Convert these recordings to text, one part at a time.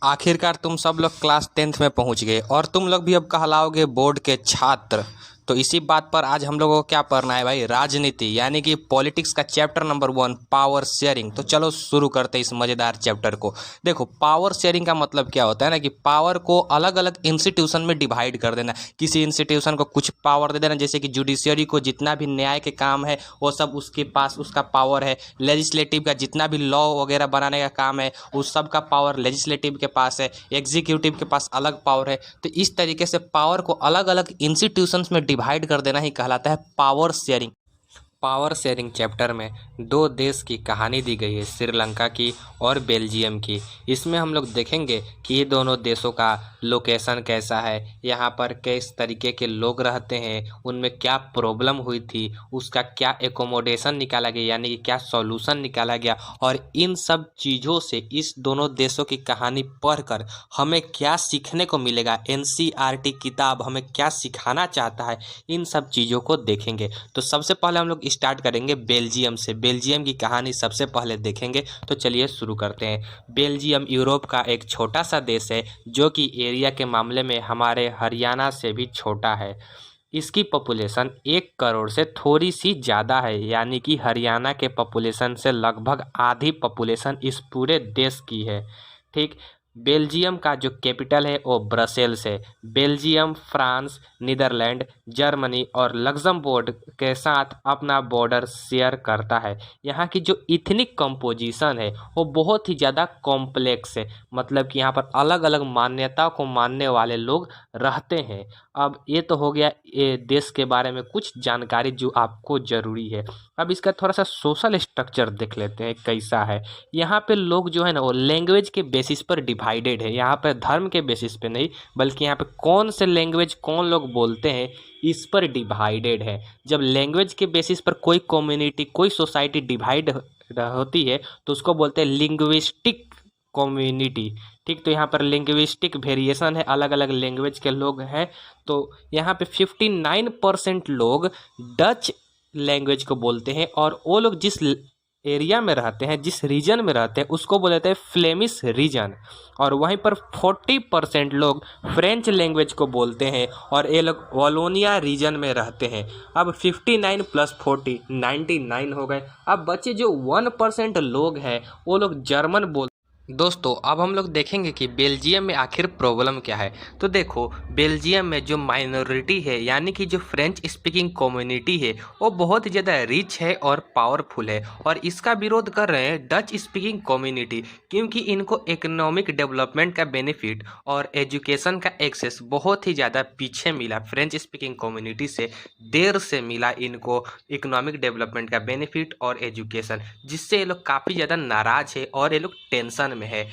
आखिरकार तुम सब लोग क्लास 10th में पहुंच गए और तुम लोग भी अब कहलाओगे बोर्ड के छात्र। तो इसी बात पर आज हम लोगों को क्या पढ़ना है भाई, राजनीति यानी कि पॉलिटिक्स का चैप्टर नंबर 1 पावर शेयरिंग। तो चलो शुरू करते हैं इस मज़ेदार चैप्टर को। देखो, पावर शेयरिंग का मतलब क्या होता है ना कि पावर को अलग अलग इंस्टीट्यूशन में डिवाइड कर देना। किसी इंस्टीट्यूशन को कुछ पावर दे देना, जैसे कि जुडिशियरी को जितना भी न्याय के काम है वो सब उसके पास उसका पावर है। लेजिस्लेटिव का जितना भी लॉ वगैरह बनाने का काम है उस सब का पावर लेजिस्लेटिव के पास है। एग्जीक्यूटिव के पास अलग पावर है। तो इस तरीके से पावर को अलग अलग इंस्टीट्यूशंस में डिवाइड कर देना ही कहलाता है power sharing. Power sharing chapter में दो देश की कहानी दी गई है, श्रीलंका की और बेल्जियम की। इसमें हम लोग देखेंगे कि ये दोनों देशों का लोकेशन कैसा है, यहाँ पर किस तरीके के लोग रहते हैं, उनमें क्या प्रॉब्लम हुई थी, उसका क्या एकोमोडेशन निकाला गया यानी कि क्या सॉल्यूशन निकाला गया, और इन सब चीज़ों से इस दोनों देशों की कहानी पढ़कर हमें क्या सीखने को मिलेगा, एनसीईआरटी किताब हमें क्या सिखाना चाहता है, इन सब चीज़ों को देखेंगे। तो सबसे पहले हम लोग स्टार्ट करेंगे बेल्जियम से। बेल्जियम की कहानी सबसे पहले देखेंगे। तो चलिए शुरू करते हैं। बेल्जियम यूरोप का एक छोटा सा देश है जो कि एरिया के मामले में हमारे हरियाणा से भी छोटा है। इसकी पॉपुलेशन 1 करोड़ से थोड़ी सी ज़्यादा है, यानी कि हरियाणा के पॉपुलेशन से लगभग आधी पॉपुलेशन इस पूरे देश की है। ठीक। बेल्जियम का जो कैपिटल है वो ब्रसेल्स है। बेल्जियम फ्रांस, नीदरलैंड, जर्मनी और लग्जमबर्ग के साथ अपना बॉर्डर शेयर करता है। यहाँ की जो इथनिक कंपोजिशन है वो बहुत ही ज़्यादा कॉम्प्लेक्स है, मतलब कि यहाँ पर अलग अलग मान्यता को मानने वाले लोग रहते हैं। अब ये तो हो गया ये देश के बारे में कुछ जानकारी जो आपको ज़रूरी है। अब इसका थोड़ा सा सोशल स्ट्रक्चर देख लेते हैं कैसा है। यहाँ पे लोग जो है ना वो लैंग्वेज के बेसिस पर डिवाइडेड है। यहाँ पे धर्म के बेसिस पे नहीं, बल्कि यहाँ पे कौन से लैंग्वेज कौन लोग बोलते हैं इस पर डिवाइडेड है। जब लैंग्वेज के बेसिस पर कोई कम्युनिटी कोई सोसाइटी डिवाइड होती है तो उसको बोलते हैं लिंग्विस्टिक कम्युनिटी। ठीक। तो यहाँ पर लिंग्विस्टिक वेरिएशन है, अलग अलग लैंग्वेज के लोग हैं। तो यहाँ पे 59% लोग डच लैंग्वेज को बोलते हैं और वो लोग जिस एरिया में रहते हैं, जिस रीजन में रहते हैं, उसको बोलते हैं फ्लेमिश रीजन। और वहीं पर 40% लोग फ्रेंच लैंग्वेज को बोलते हैं और ये लोग वॉलोनिया रीजन में रहते हैं। अब 59 + 40 99 हो गए। अब बचे जो 1% लोग हैं वो लोग जर्मन बोल। दोस्तों, अब हम लोग देखेंगे कि बेल्जियम में आखिर प्रॉब्लम क्या है। तो देखो, बेल्जियम में जो माइनॉरिटी है यानी कि जो फ्रेंच स्पीकिंग कम्युनिटी है वो बहुत ही ज़्यादा रिच है और पावरफुल है, और इसका विरोध कर रहे हैं डच स्पीकिंग कम्युनिटी, क्योंकि इनको इकोनॉमिक डेवलपमेंट का बेनिफिट और एजुकेशन का एक्सेस बहुत ही ज़्यादा पीछे मिला। फ्रेंच स्पीकिंग कम्युनिटी से देर से मिला इनको इकोनॉमिक डेवलपमेंट का बेनिफिट और एजुकेशन, जिससे ये लोग काफ़ी ज़्यादा नाराज है और ये लोग टेंशन में है।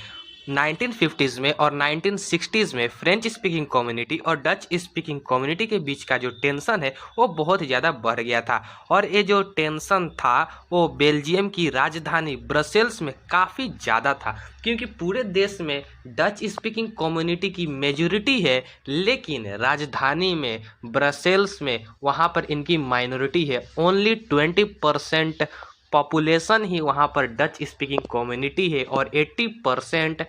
1950s में और 1960s में फ्रेंच स्पीकिंग कम्युनिटी और डच स्पीकिंग कम्युनिटी के बीच का जो टेंशन है वो बहुत ही ज़्यादा बढ़ गया था, और ये जो टेंशन था वो बेल्जियम की राजधानी ब्रसेल्स में काफ़ी ज़्यादा था, क्योंकि पूरे देश में डच स्पीकिंग कम्युनिटी की मेजॉरिटी है, लेकिन राजधानी में ब्रसेल्स में वहाँ पर इनकी माइनॉरिटी है। ओनली 20% पॉपुलेशन ही वहाँ पर डच स्पीकिंग कम्युनिटी है, और 80%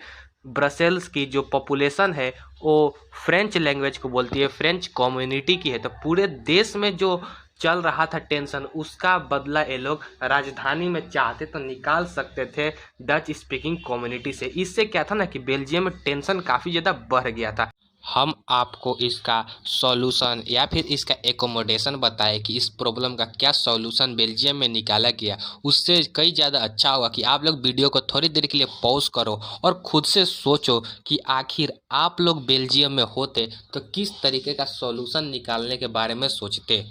ब्रसेल्स की जो पॉपुलेशन है वो फ्रेंच लैंग्वेज को बोलती है, फ्रेंच कम्युनिटी की है। तो पूरे देश में जो चल रहा था टेंशन, उसका बदला ये लोग राजधानी में चाहते तो निकाल सकते थे डच स्पीकिंग कम्युनिटी से। इससे क्या था ना कि बेल्जियम में टेंशन काफ़ी ज़्यादा बढ़ गया था। हम आपको इसका सॉल्यूशन या फिर इसका एकोमोडेशन बताएं कि इस प्रॉब्लम का क्या सॉल्यूशन बेल्जियम में निकाला गया, उससे कई ज़्यादा अच्छा होगा कि आप लोग वीडियो को थोड़ी देर के लिए पॉज करो और खुद से सोचो कि आखिर आप लोग बेल्जियम में होते तो किस तरीके का सॉल्यूशन निकालने के बारे में सोचते।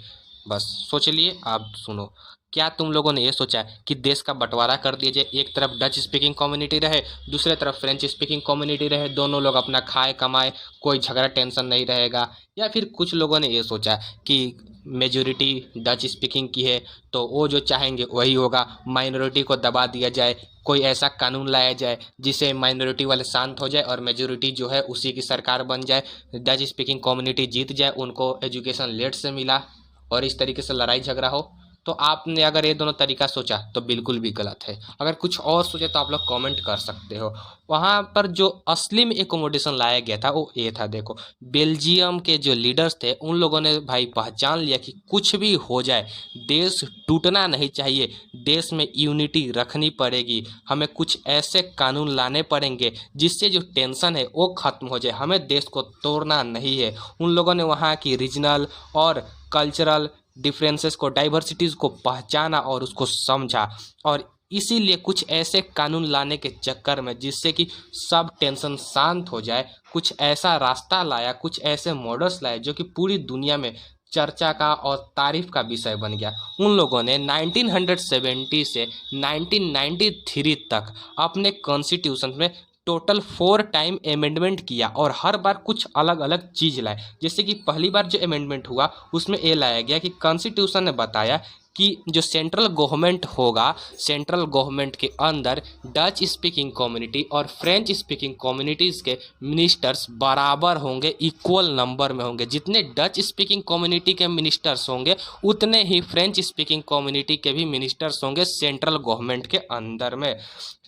बस सोच लिए। आप सुनो, क्या तुम लोगों ने ये सोचा कि देश का बंटवारा कर दिया जाए, एक तरफ डच स्पीकिंग कम्युनिटी रहे, दूसरे तरफ फ्रेंच स्पीकिंग कम्युनिटी रहे, दोनों लोग अपना खाए कमाए, कोई झगड़ा टेंशन नहीं रहेगा। या फिर कुछ लोगों ने ये सोचा कि मेजॉरिटी डच स्पीकिंग की है तो वो जो चाहेंगे वही होगा, माइनॉरिटी को दबा दिया जाए, कोई ऐसा कानून लाया जाए जिससे माइनॉरिटी वाले शांत हो जाए और मेजॉरिटी जो है उसी की सरकार बन जाए, डच स्पीकिंग कम्युनिटी जीत जाए, उनको एजुकेशन लेट से मिला और इस तरीके से लड़ाई झगड़ा हो। तो आपने अगर ये दोनों तरीका सोचा तो बिल्कुल भी गलत है। अगर कुछ और सोचे तो आप लोग कमेंट कर सकते हो। वहाँ पर जो असली में एकोमोडेशन लाया गया था वो ये था, देखो बेल्जियम के जो लीडर्स थे उन लोगों ने भाई पहचान लिया कि कुछ भी हो जाए देश टूटना नहीं चाहिए, देश में यूनिटी रखनी पड़ेगी, हमें कुछ ऐसे कानून लाने पड़ेंगे जिससे जो टेंशन है वो ख़त्म हो जाए, हमें देश को तोड़ना नहीं है। उन लोगों ने वहाँ की रीजनल और कल्चरल डिफरेंसेस को, डाइवर्सिटीज़ को पहचाना और उसको समझा, और इसीलिए कुछ ऐसे कानून लाने के चक्कर में जिससे कि सब टेंशन शांत हो जाए, कुछ ऐसा रास्ता लाया, कुछ ऐसे मॉडल्स लाए जो कि पूरी दुनिया में चर्चा का और तारीफ का विषय बन गया। उन लोगों ने 1970 से 1993 तक अपने कॉन्स्टिट्यूशन में टोटल 4 टाइम अमेंडमेंट किया और हर बार कुछ अलग अलग चीज़ लाए। जैसे कि पहली बार जो अमेंडमेंट हुआ उसमें ये लाया गया कि कॉन्स्टिट्यूशन ने बताया कि जो सेंट्रल गवर्नमेंट होगा, सेंट्रल गवर्नमेंट के अंदर डच स्पीकिंग कम्युनिटी और फ्रेंच स्पीकिंग कम्युनिटीज़ के मिनिस्टर्स बराबर होंगे, इक्वल नंबर में होंगे। जितने डच स्पीकिंग कम्युनिटी के मिनिस्टर्स होंगे उतने ही फ्रेंच स्पीकिंग कम्युनिटी के भी मिनिस्टर्स होंगे सेंट्रल गवर्नमेंट के अंदर में,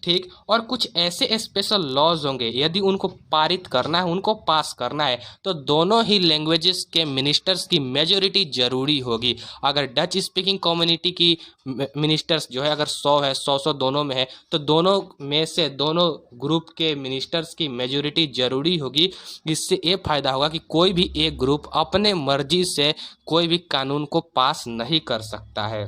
ठीक। और कुछ ऐसे स्पेशल लॉज होंगे, यदि उनको पारित करना है, उनको पास करना है, तो दोनों ही लैंग्वेजेस के मिनिस्टर्स की मेजोरिटी ज़रूरी होगी। अगर डच स्पीकिंग कम्युनिटी की मिनिस्टर्स जो है अगर 100 है, 100 दोनों में है, तो दोनों में से दोनों ग्रुप के मिनिस्टर्स की मेजोरिटी ज़रूरी होगी। इससे ये फ़ायदा होगा कि कोई भी एक ग्रुप अपने मर्जी से कोई भी कानून को पास नहीं कर सकता है।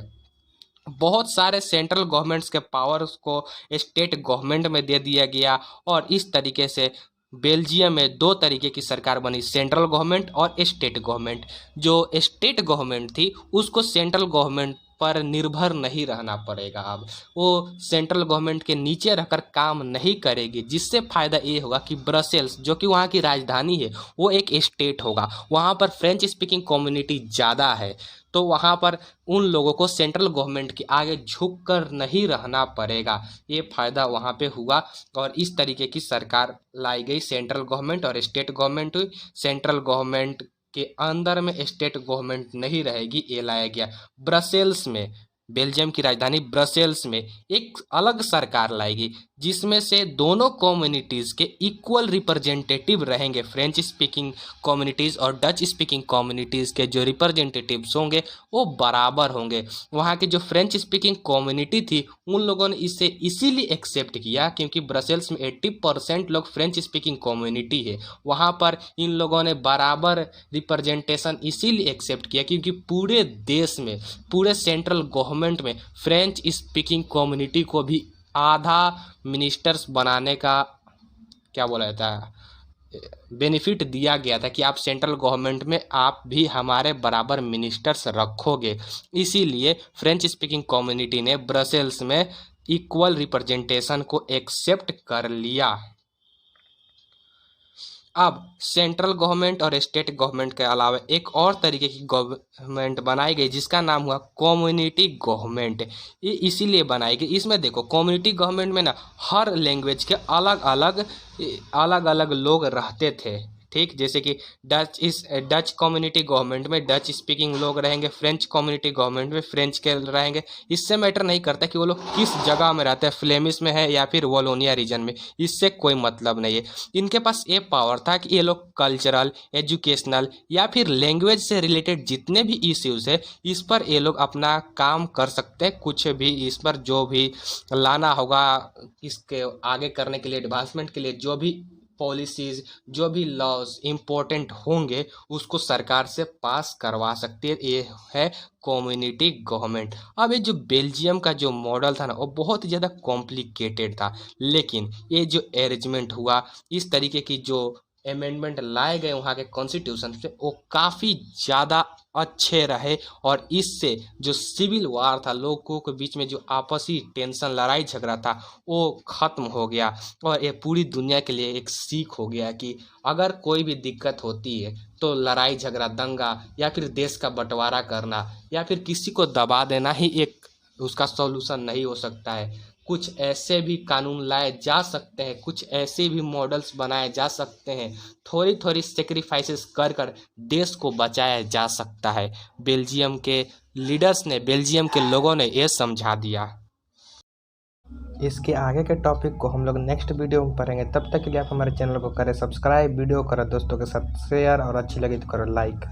बहुत सारे सेंट्रल गवर्नमेंट्स के पावर्स को स्टेट गवर्नमेंट में दे दिया गया, और इस तरीके से बेल्जियम में 2 तरीके की सरकार बनी, सेंट्रल गवर्नमेंट और स्टेट गवर्नमेंट। जो स्टेट गवर्नमेंट थी उसको सेंट्रल गवर्नमेंट पर निर्भर नहीं रहना पड़ेगा। अब वो सेंट्रल गवर्नमेंट के नीचे रहकर काम नहीं करेगी, जिससे फ़ायदा ये होगा कि ब्रसेल्स जो कि वहाँ की राजधानी है वो एक स्टेट होगा। वहाँ पर फ्रेंच स्पीकिंग कम्युनिटी ज़्यादा है, तो वहाँ पर उन लोगों को सेंट्रल गवर्नमेंट के आगे झुक कर नहीं रहना पड़ेगा। ये फ़ायदा वहाँ पे हुआ, और इस तरीके की सरकार लाई गई। सेंट्रल गवर्नमेंट और स्टेट गवर्नमेंट हुई। सेंट्रल गवर्नमेंट के अंदर में स्टेट गवर्नमेंट नहीं रहेगी, ये लाया गया। ब्रसेल्स में, बेल्जियम की राजधानी ब्रसेल्स में एक अलग सरकार लाएगी जिसमें से दोनों कम्युनिटीज़ के इक्वल रिप्रेजेंटेटिव रहेंगे। फ्रेंच स्पीकिंग कम्युनिटीज़ और डच स्पीकिंग कम्युनिटीज़ के जो रिप्रेजेंटेटिव्स होंगे वो बराबर होंगे। वहाँ की जो फ्रेंच स्पीकिंग कम्युनिटी थी उन लोगों ने इसे इसीलिए एक्सेप्ट किया क्योंकि ब्रसेल्स में 80% लोग फ्रेंच स्पीकिंग कम्युनिटी है। वहाँ पर इन लोगों ने बराबर रिप्रेजेंटेशन इसीलिए एक्सेप्ट किया क्योंकि पूरे देश में, पूरे सेंट्रल गवर्नमेंट में फ्रेंच स्पीकिंग कम्युनिटी को भी आधा मिनिस्टर्स बनाने का क्या बोला जाता है, बेनिफिट दिया गया था कि आप सेंट्रल गवर्नमेंट में आप भी हमारे बराबर मिनिस्टर्स रखोगे। इसीलिए फ्रेंच स्पीकिंग कम्युनिटी ने ब्रसेल्स में इक्वल रिप्रेजेंटेशन को एक्सेप्ट कर लिया। अब सेंट्रल गवर्नमेंट और स्टेट गवर्नमेंट के अलावा एक और तरीके की गवर्नमेंट बनाई गई जिसका नाम हुआ कम्युनिटी गवर्नमेंट। ये इसीलिए बनाई गई, इसमें देखो कम्युनिटी गवर्नमेंट में ना हर लैंग्वेज के अलग अलग लोग रहते थे, ठीक। जैसे कि डच कम्युनिटी गवर्नमेंट में डच स्पीकिंग लोग रहेंगे, फ्रेंच कम्युनिटी गवर्नमेंट में फ्रेंच के रहेंगे। इससे मैटर नहीं करता कि वो लोग किस जगह में रहते हैं, फ्लेमिश में है या फिर वॉलोनिया रीजन में, इससे कोई मतलब नहीं है। इनके पास ये पावर था कि ये लोग कल्चरल, एजुकेशनल या फिर लैंग्वेज से रिलेटेड जितने भी इश्यूज है इस पर ये लोग अपना काम कर सकते हैं। कुछ भी इस पर जो भी लाना होगा इसके आगे करने के लिए, एडवांसमेंट के लिए जो भी पॉलिसीज़, जो भी लॉज इम्पोर्टेंट होंगे उसको सरकार से पास करवा सकती है। ये है कम्युनिटी गवर्नमेंट। अब ये जो बेल्जियम का जो मॉडल था ना वो बहुत ज़्यादा कॉम्प्लिकेटेड था, लेकिन ये जो अरेंजमेंट हुआ, इस तरीके की जो अमेंडमेंट लाए गए वहाँ के कॉन्स्टिट्यूशन से, वो काफ़ी ज़्यादा अच्छे रहे, और इससे जो सिविल वार था, लोगों के बीच में जो आपसी टेंशन, लड़ाई झगड़ा था, वो ख़त्म हो गया। और ये पूरी दुनिया के लिए एक सीख हो गया कि अगर कोई भी दिक्कत होती है तो लड़ाई झगड़ा, दंगा या फिर देश का बंटवारा करना या फिर किसी को दबा देना ही एक उसका सॉल्यूशन नहीं हो सकता है। कुछ ऐसे भी कानून लाए जा सकते हैं, कुछ ऐसे भी मॉडल्स बनाए जा सकते हैं, थोड़ी थोड़ी सेक्रीफाइसेस कर कर देश को बचाया जा सकता है। बेल्जियम के लीडर्स ने, बेल्जियम के लोगों ने ये समझा दिया। इसके आगे के टॉपिक को हम लोग नेक्स्ट वीडियो में पढ़ेंगे। तब तक के लिए आप हमारे चैनल को करें सब्सक्राइब, वीडियो करें दोस्तों के साथ शेयर और अच्छी लगी तो करो लाइक।